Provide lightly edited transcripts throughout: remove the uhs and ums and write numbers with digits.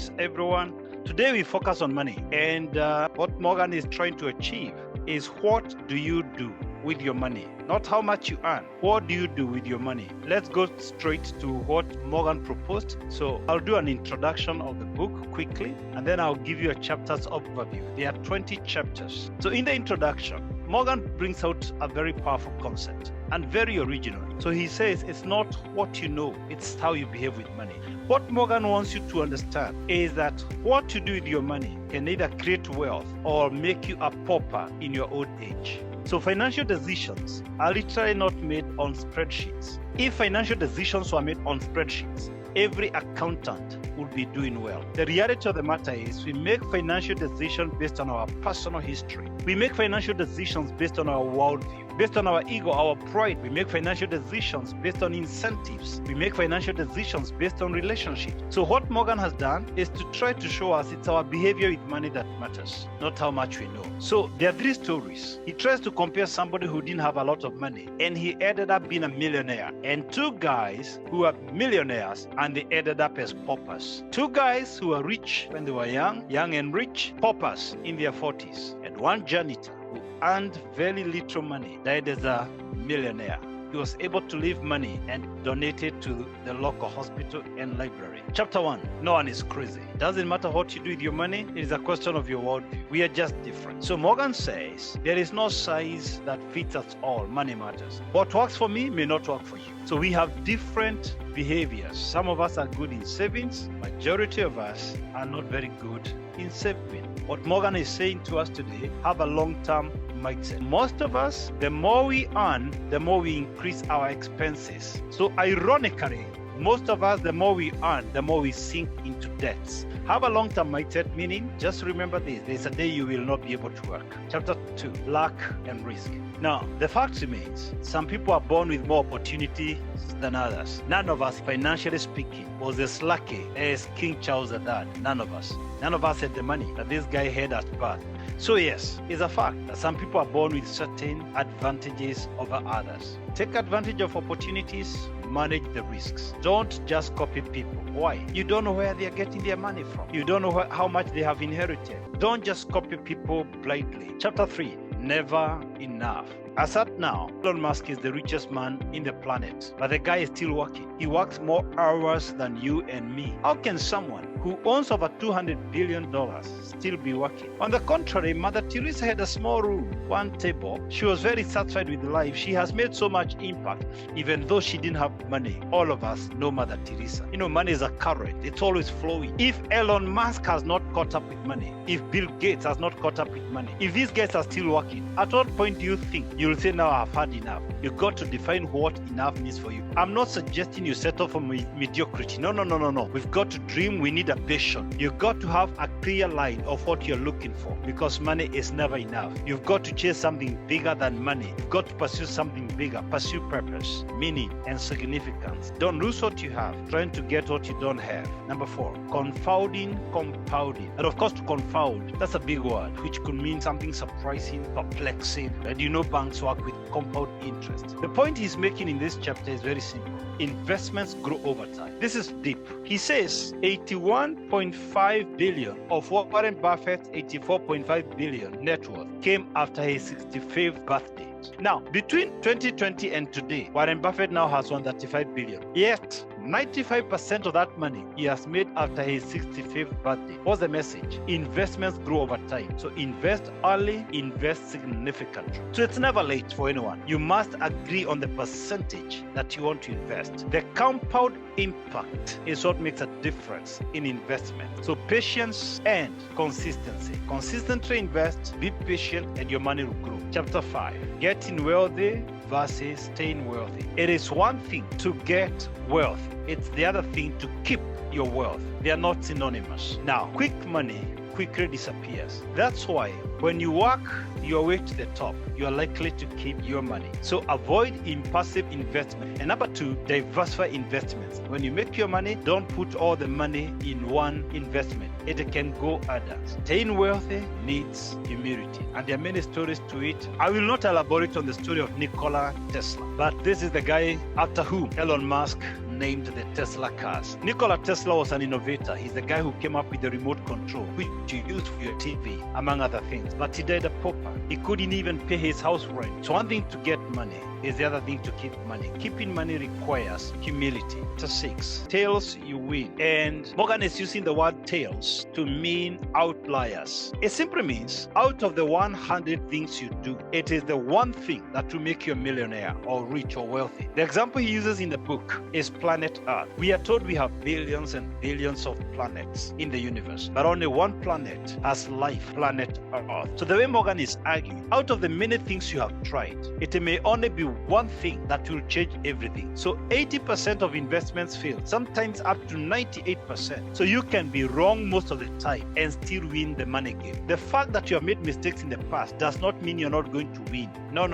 Greetings, everyone. Today we focus on money, and what Morgan is trying to achieve is what do you do with your money? Not how much you earn. What do you do with your money? Let's go straight to what Morgan proposed. So I'll do an introduction of the book quickly, and then I'll give you a chapter's overview. There are 20 chapters. So in the introduction, Morgan brings out a very powerful concept and very original. So he says it's not what you know, it's how you behave with money. What Morgan wants you to understand is that what you do with your money can either create wealth or make you a pauper in your old age. So financial decisions are literally not made on spreadsheets. If financial decisions were made on spreadsheets, every accountant would be doing well. The reality of the matter is we make financial decisions based on our personal history. We make financial decisions based on our worldview, based on our ego, our pride. We make financial decisions based on incentives. We make financial decisions based on relationships. So what Morgan has done is to try to show us it's our behavior with money that matters, not how much we know. So there are three stories. He tries to compare somebody who didn't have a lot of money and he ended up being a millionaire, and two guys who are millionaires and they ended up as paupers. Two guys who are rich when they were young and rich, paupers in their 40s, and one janitor who earned very little money died as a millionaire. He was able to leave money and donate it to the local hospital and library. Chapter 1, no one is crazy. It doesn't matter what you do with your money, it is a question of your worldview. We are just different. So Morgan says, there is no size that fits us all. Money matters. What works for me may not work for you. So we have different behaviors. Some of us are good in savings. Majority of us are not very good in saving. What Morgan is saying to us today, have a long-term mindset. Most of us, the more we earn, the more we increase our expenses. So ironically, most of us, the more we earn, the more we sink into debts. Have a long-term mindset, meaning just remember this, there's a day you will not be able to work. Chapter 2, luck and risk. Now, the fact remains, some people are born with more opportunity than others. None of us, financially speaking, was as lucky as King Charles III. None of us. None of us had the money that this guy had at birth. So yes, it's a fact that some people are born with certain advantages over others. Take advantage of opportunities, manage the risks. Don't just copy people. Why? You don't know where they are getting their money from. You don't know how much they have inherited. Don't just copy people blindly. Chapter 3, never enough. As at now, Elon Musk is the richest man in the planet, but the guy is still working. He works more hours than you and me. How can someone who owns over $200 billion still be working? On the contrary, Mother Teresa had a small room, one table. She was very satisfied with life. She has made so much impact, even though she didn't have money. All of us know Mother Teresa. You know, money is a current. It's always flowing. If Elon Musk has not caught up with money, if Bill Gates has not caught up with money, if these guys are still working, at what point do you think you'll say, now I've had enough? You've got to define what enough means for you. I'm not suggesting you settle for mediocrity. No. We've got to dream. We need a vision. You've got to have a clear line of what you're looking for, because money is never enough. You've got to chase something bigger than money. You've got to pursue something bigger. Pursue purpose, meaning, and significance. Don't lose what you have trying to get what you don't have. Number 4, confounding, compounding. And of course, to confound, that's a big word, which could mean something surprising, perplexing. And you know banks work with compound interest. The point he's making in this chapter is very simple. Investments grow over time. This is deep. He says 81.5 billion of Warren Buffett's 84.5 billion net worth came after his 65th birthday. Now, between 2020 and today, Warren Buffett now has 135 billion. Yet, 95% of that money he has made after his 65th birthday. What's the message? Investments grow over time. So invest early, invest significantly. So it's never late for anyone. You must agree on the percentage that you want to invest. The compound impact is what makes a difference in investment. So patience and consistency. Consistently invest, be patient, and your money will grow. Chapter 5, getting wealthy versus staying wealthy. It is one thing to get wealth. It's the other thing to keep your wealth. They are not synonymous. Now, quick money quickly disappears. That's why when you work your way to the top, you are likely to keep your money. So avoid impulsive investment. And number 2, diversify investments. When you make your money, don't put all the money in one investment. It can go other. Staying wealthy needs humility, and there are many stories to it. I will not elaborate on the story of Nikola Tesla, but this is the guy after whom Elon Musk named the Tesla cars. Nikola Tesla was an innovator. He's the guy who came up with the remote control, which you use for your TV, among other things. But he died a pauper. He couldn't even pay his house rent. So one thing to get money is the other thing to keep money. Keeping money requires humility. Chapter 6, tails you win. And Morgan is using the word tails to mean outliers. It simply means out of the 100 things you do, it is the one thing that will make you a millionaire or rich or wealthy. The example he uses in the book is planet Earth. We are told we have billions and billions of planets in the universe, but only one planet has life, planet Earth. So the way Morgan is arguing, out of the many things you have tried, it may only be one thing that will change everything. So 80% of investments fail, sometimes up to 98%. So you can be wrong most of the time and still win the money game. The fact that you have made mistakes in the past does not mean you're not going to win. No.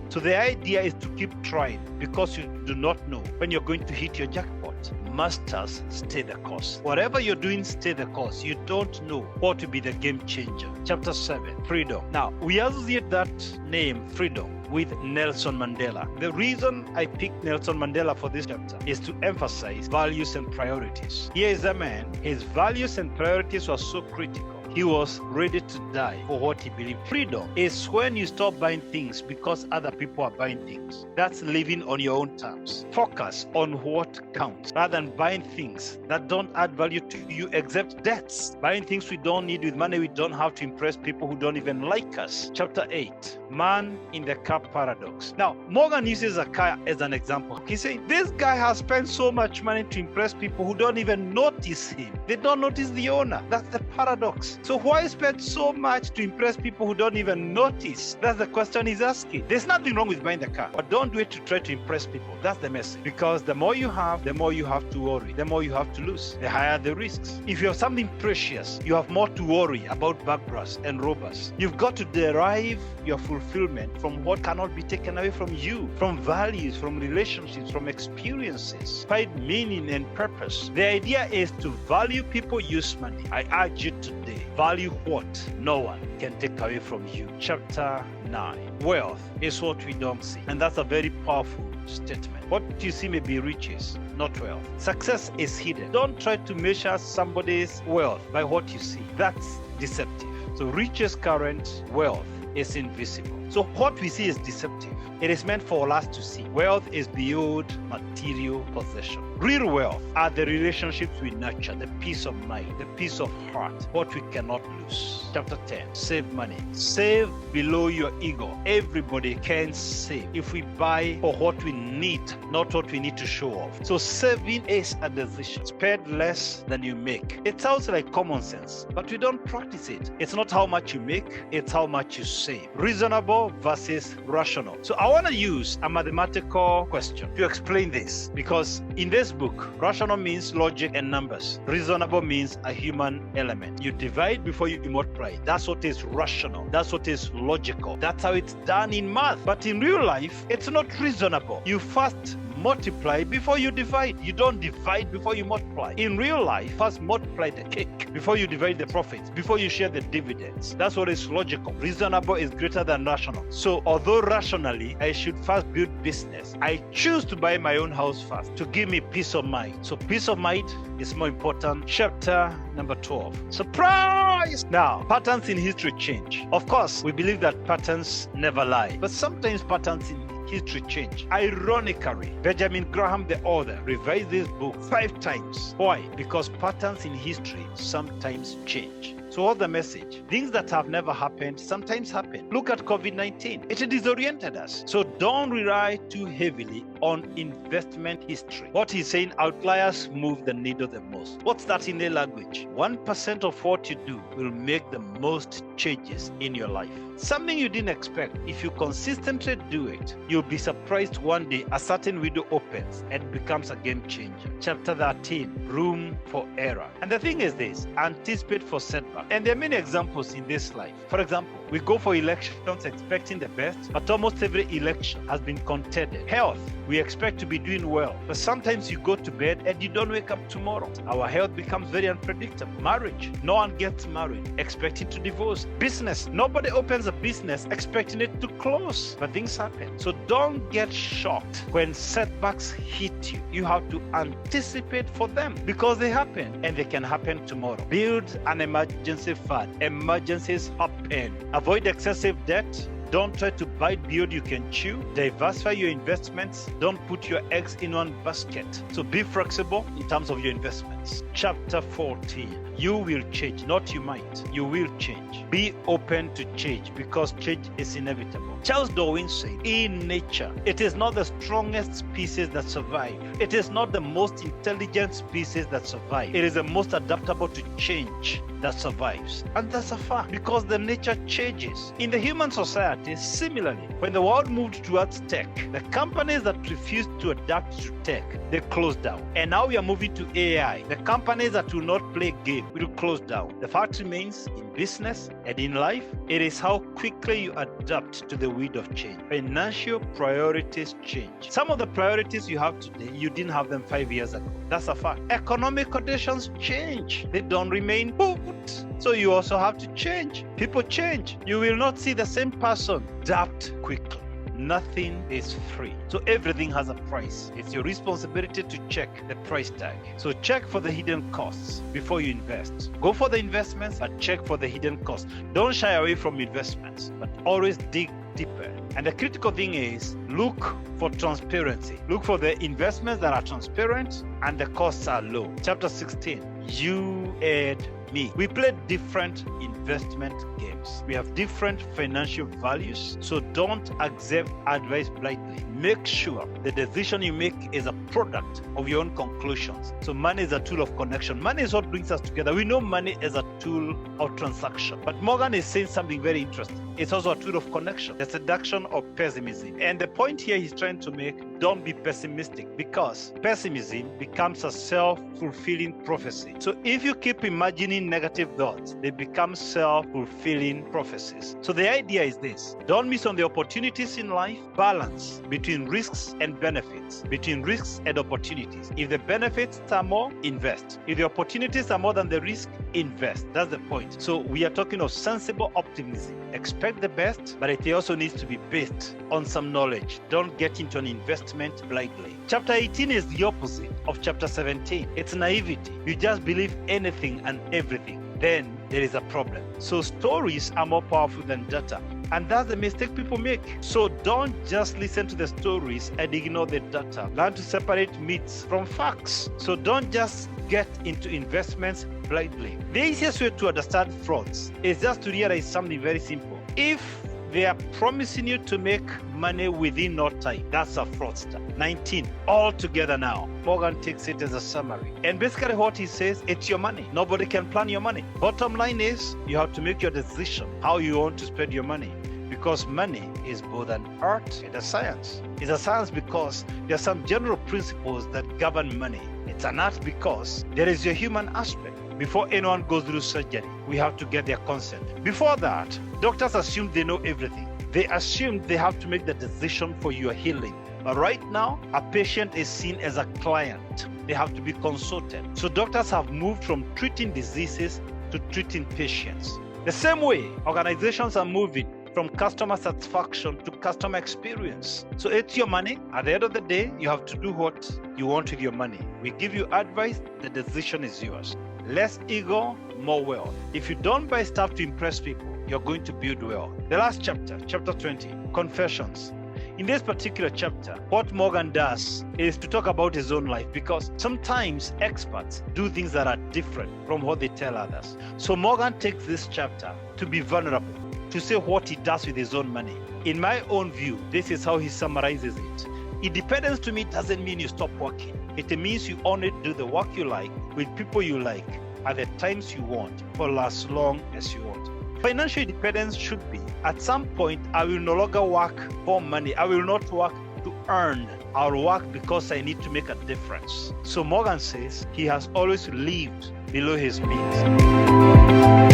So the idea is to keep trying because you do not know when you're going to hit your jackpot. Masters, stay the course. Whatever you're doing, stay the course. You don't know what will be the game changer. Chapter 7, freedom. Now, we associate that name, freedom, with Nelson Mandela. The reason I picked Nelson Mandela for this chapter is to emphasize values and priorities. Here is a man, his values and priorities were so critical. He was ready to die for what he believed. Freedom is when you stop buying things because other people are buying things. That's living on your own terms. Focus on what counts rather than buying things that don't add value to you except debts. Buying things we don't need with money we don't have to impress people who don't even like us. Chapter 8, man in the car paradox. Now, Morgan uses a car as an example. He's saying this guy has spent so much money to impress people who don't even notice him. They don't notice the owner. That's the paradox. So why spend so much to impress people who don't even notice? That's the question he's asking. There's nothing wrong with buying the car, but don't do it to try to impress people. That's the message. Because the more you have, the more you have to worry. The more you have to lose, the higher the risks. If you have something precious, you have more to worry about burglars and robbers. You've got to derive your fulfillment from what cannot be taken away from you, from values, from relationships, from experiences. Find meaning and purpose. The idea is to value people use money. I urge you today, value what no one can take away from you. Chapter 9. Wealth is what we don't see. And that's a very powerful statement. What you see may be riches, not wealth. Success is hidden. Don't try to measure somebody's wealth by what you see. That's deceptive. So riches current, wealth is invisible. So what we see is deceptive. It is meant for us to see. Wealth is beyond material possession. Real wealth are the relationships we nurture, the peace of mind, the peace of heart, what we cannot lose. Chapter 10, save money. Save below your ego. Everybody can save if we buy for what we need, not what we need to show off. So saving is a decision. Spend less than you make. It sounds like common sense, but we don't practice it. It's not how much you make, it's how much you save. Reasonable versus rational. So I want to use a mathematical question to explain this, because in this book, rational means logic and numbers. Reasonable means a human element. You divide before you multiply. That's what is rational. That's what is logical. That's how it's done in math. But in real life, it's not reasonable. You first multiply before you divide. You don't divide before you multiply. In real life, first multiply the cake before you divide the profits, before you share the dividends. That's what is logical. Reasonable is greater than rational. So although rationally I should first build business, I choose to buy my own house first to give me peace of mind. So peace of mind is more important. Chapter number 12. Surprise! Now, patterns in history change. Of course, we believe that patterns never lie, but sometimes patterns in history change. Ironically, Benjamin Graham, the author, revised this book 5 times. Why? Because patterns in history sometimes change. So what's the message? Things that have never happened sometimes happen. Look at COVID-19. It disoriented us. So don't rely too heavily on investment history. What he's saying, outliers move the needle the most. What's that in the language? 1% of what you do will make the most changes in your life. Something you didn't expect. If you consistently do it, you'll be surprised one day a certain window opens and becomes a game changer. Chapter 13, room for error. And the thing is this, anticipate for setback. And there are many examples in this life. For example, We go for elections expecting the best, but almost every election has been contended. Health, we expect to be doing well, but sometimes you go to bed and you don't wake up tomorrow. Our health becomes very unpredictable. Marriage, no one gets married expecting to divorce. Business, nobody opens a business expecting it to close, but things happen. So don't get shocked when setbacks hit you. You have to anticipate for them because they happen and they can happen tomorrow. Build an emergency fund. Emergencies happen. Avoid excessive debt. Don't try to bite beyond you can chew. Diversify your investments. Don't put your eggs in one basket. So be flexible in terms of your investments. Chapter 14. You will change, not you might. You will change. Be open to change because change is inevitable. Charles Darwin said, in nature, it is not the strongest species that survive. It is not the most intelligent species that survive. It is the most adaptable to change that survives. And that's a fact because the nature changes. In the human society, similarly, when the world moved towards tech, the companies that refused to adapt to tech, they closed down. And now we are moving to AI. The companies that will not play game will close down. The fact remains, in business and in life, it is how quickly you adapt to the wind of change. Financial priorities change. Some of the priorities you have today, you didn't have them 5 years ago. That's a fact. Economic conditions change. They don't remain put. So you also have to change. People change. You will not see the same person adapt quickly. Nothing is free. So everything has a price. It's your responsibility to check the price tag. So check for the hidden costs before you invest. Go for the investments, but check for the hidden costs. Don't shy away from investments, but always dig deeper. And the critical thing is look for transparency. Look for the investments that are transparent and the costs are low. Chapter 16, you and me. We play different investment games. We have different financial values, so don't accept advice blindly. Make sure the decision you make is a product of your own conclusions. So money is a tool of connection. Money is what brings us together. We know money is a tool of transaction. But Morgan is saying something very interesting. It's also a tool of connection, the seduction of pessimism. And the point here he's trying to make, don't be pessimistic, because pessimism becomes a self-fulfilling prophecy. So if you keep imagining negative thoughts, they become self-fulfilling prophecies. So the idea is this: don't miss on the opportunities in life. Balance between risks and benefits, between risks and opportunities. If the benefits are more, invest. If the opportunities are more than the risk, invest. That's the point. So we are talking of sensible optimism. Expect the best, but it also needs to be based on some knowledge. Don't get into an investment blindly. Chapter 18 is the opposite of chapter 17. It's naivety. You just believe anything and everything. Then there is a problem. So stories are more powerful than data. And that's the mistake people make. So don't just listen to the stories and ignore the data. Learn to separate myths from facts. So don't just get into investments blindly. The easiest way to understand frauds is just to realize something very simple. If they are promising you to make money within no time, that's a fraudster. 19, all together now. Morgan takes it as a summary. And basically what he says, it's your money. Nobody can plan your money. Bottom line is, you have to make your decision how you want to spend your money. Because money is both an art and a science. It's a science because there are some general principles that govern money. It's an art because there is your human aspect. Before anyone goes through surgery, we have to get their consent. Before that, doctors assume they know everything. They assume they have to make the decision for your healing. But right now, a patient is seen as a client. They have to be consulted. So doctors have moved from treating diseases to treating patients. The same way, organizations are moving from customer satisfaction to customer experience. So it's your money. At the end of the day, you have to do what you want with your money. We give you advice, the decision is yours. Less ego, more wealth. If you don't buy stuff to impress people, you're going to build wealth. The last chapter, chapter 20, confessions. In this particular chapter, what Morgan does is to talk about his own life, because sometimes experts do things that are different from what they tell others. So Morgan takes this chapter to be vulnerable, to say what he does with his own money. In my own view, this is how he summarizes it. Independence to me doesn't mean you stop working. It means you only do the work you like, with people you like, at the times you want, for as long as you want. Financial independence should be, at some point, I will no longer work for money. I will not work to earn. I'll work because I need to make a difference. So Morgan says he has always lived below his means.